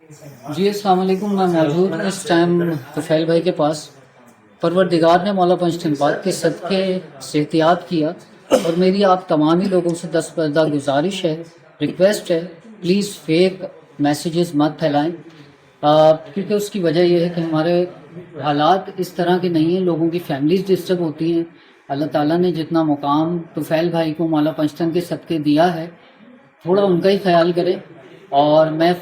جی السلام علیکم. میں موجود ہوں اس ٹائم طفیل بھائی کے پاس. پروردگار نے مولا پنجتن پاک کے صدقے سے احتیاط کیا، اور میری آپ تمام ہی لوگوں سے دستبردہ گزارش ہے، ریکویسٹ ہے، پلیز فیک میسیجز مت پھیلائیں، کیونکہ اس کی وجہ یہ ہے کہ ہمارے حالات اس طرح کے نہیں ہیں، لوگوں کی فیملیز ڈسٹرب ہوتی ہیں. اللہ تعالیٰ نے جتنا مقام طفیل بھائی کو مولا پنجتن کے صدقے دیا ہے، تھوڑا ان کا ہی خیال کرے. اور میں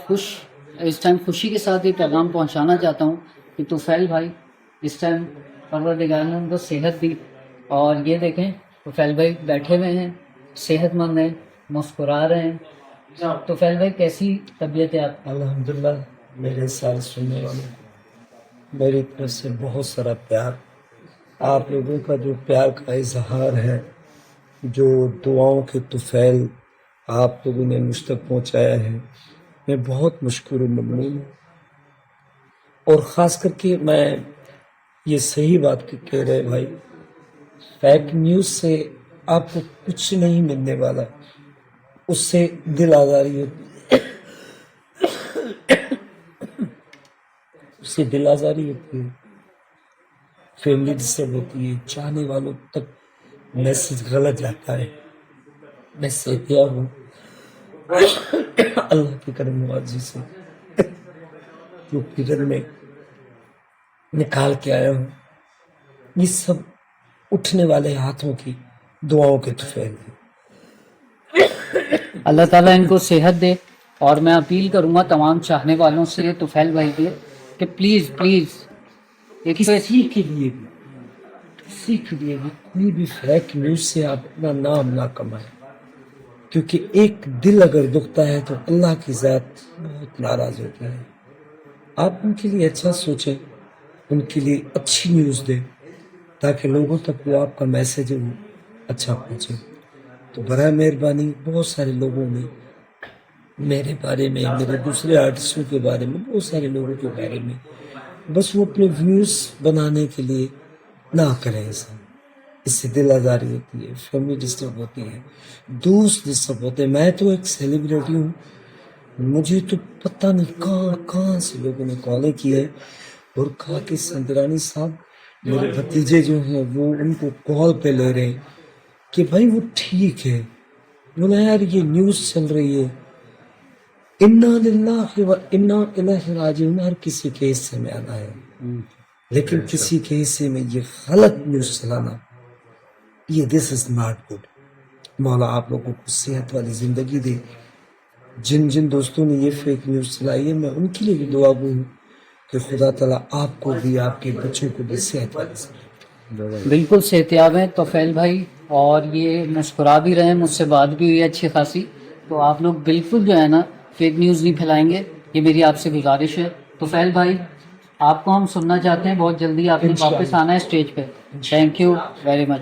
اس ٹائم خوشی کے ساتھ یہ پیغام پہنچانا چاہتا ہوں کہ طفیل بھائی اس ٹائم پروردگار نے ان کو صحت دی، اور یہ دیکھیں طفیل بھائی بیٹھے ہوئے ہیں، صحت مند ہیں، مسکرا رہے ہیں. طفیل بھائی کیسی طبیعت ہے آپ؟ الحمدللہ. میرے ساتھ سننے والوں کو میری طرف سے بہت سارا پیار. آپ لوگوں کا جو پیار کا اظہار ہے، جو دعاؤں کے طفیل آپ لوگوں نے مجھ تک پہنچایا ہے، میں بہت مشکور و ممنون ہوں. اور خاص کر کے میں یہ صحیح بات کہہ رہے بھائی، فیک نیوز سے آپ کو کچھ نہیں ملنے والا. اس سے دل آزاری ہوتی ہے، اس سے دل آزاری ہوتی ہے، فیملی ڈسٹرب ہوتی ہے، چاہنے والوں تک میسج غلط جاتا ہے. میں صحتیاب ہوں اللہ کی کرم نوازی سے، جو فکر میں نکال کے آیا ہوں. یہ سب اٹھنے والے ہاتھوں کی دعاؤں کے طفیل ہیں. اللہ تعالیٰ ان کو صحت دے. اور میں اپیل کروں گا تمام چاہنے والوں سے طفیل بھائی کے کہ پلیز ایک کسی کے لیے بھی کوئی بھی فیک نیوز سے آپ اپنا نام نہ کمائیں، کیونکہ ایک دل اگر دکھتا ہے تو اللہ کی ذات بہت ناراض ہوتی ہے. آپ ان کے لیے اچھا سوچیں، ان کے لیے اچھی نیوز دیں، تاکہ لوگوں تک وہ آپ کا میسج ہے وہ اچھا پہنچے. تو برائے مہربانی بہت سارے لوگوں نے میرے بارے میں، میرے دوسرے آرٹسٹوں کے بارے میں، بہت سارے لوگوں کے بارے میں بس وہ اپنے ویوز بنانے کے لیے نہ کریں ایسا. اس سے دل آزاری ہوتی ہے، فیملی ڈسٹرب ہوتی ہے، دوست ڈسٹرب ہوتے ہیں. میں تو ایک سیلیبریٹی ہوں، مجھے تو پتہ نہیں کہاں سے لوگوں نے کالیں کی ہے اور کہا کہ سندرانی صاحب، میرے بھتیجے جو ہیں وہ ان کو کال پہ لے رہے ہیں کہ بھائی وہ ٹھیک ہے. بولا یار یہ نیوز چل رہی ہے، انا للہ و انا الیہ راجعون، ہر کسی کے حصے میں آنا ہے، لیکن کسی کے حصے میں یہ غلط نیوز چلانا، یہ دس از ناٹ گڈ. مولا آپ لوگوں کو صحت والی زندگی دے. جن دوستوں نے یہ فیک نیوز چلائی ہے، میں ان کے لیے بھی دعا گو ہوں کہ خدا تعالیٰ آپ کو بھی، آپ کے بچوں کو بھی صحت والی زندگی. بالکل صحتیاب ہیں طفیل بھائی، اور یہ مسکرا بھی رہے ہیں، مجھ سے بات بھی ہوئی ہے اچھی خاصی. تو آپ لوگ بالکل جو ہے نا فیک نیوز نہیں پھیلائیں گے، یہ میری آپ سے گزارش ہے. طفیل بھائی آپ کو ہم سننا چاہتے ہیں، بہت جلدی آپ نے واپس آنا ہے اسٹیج پہ. Thank you very much.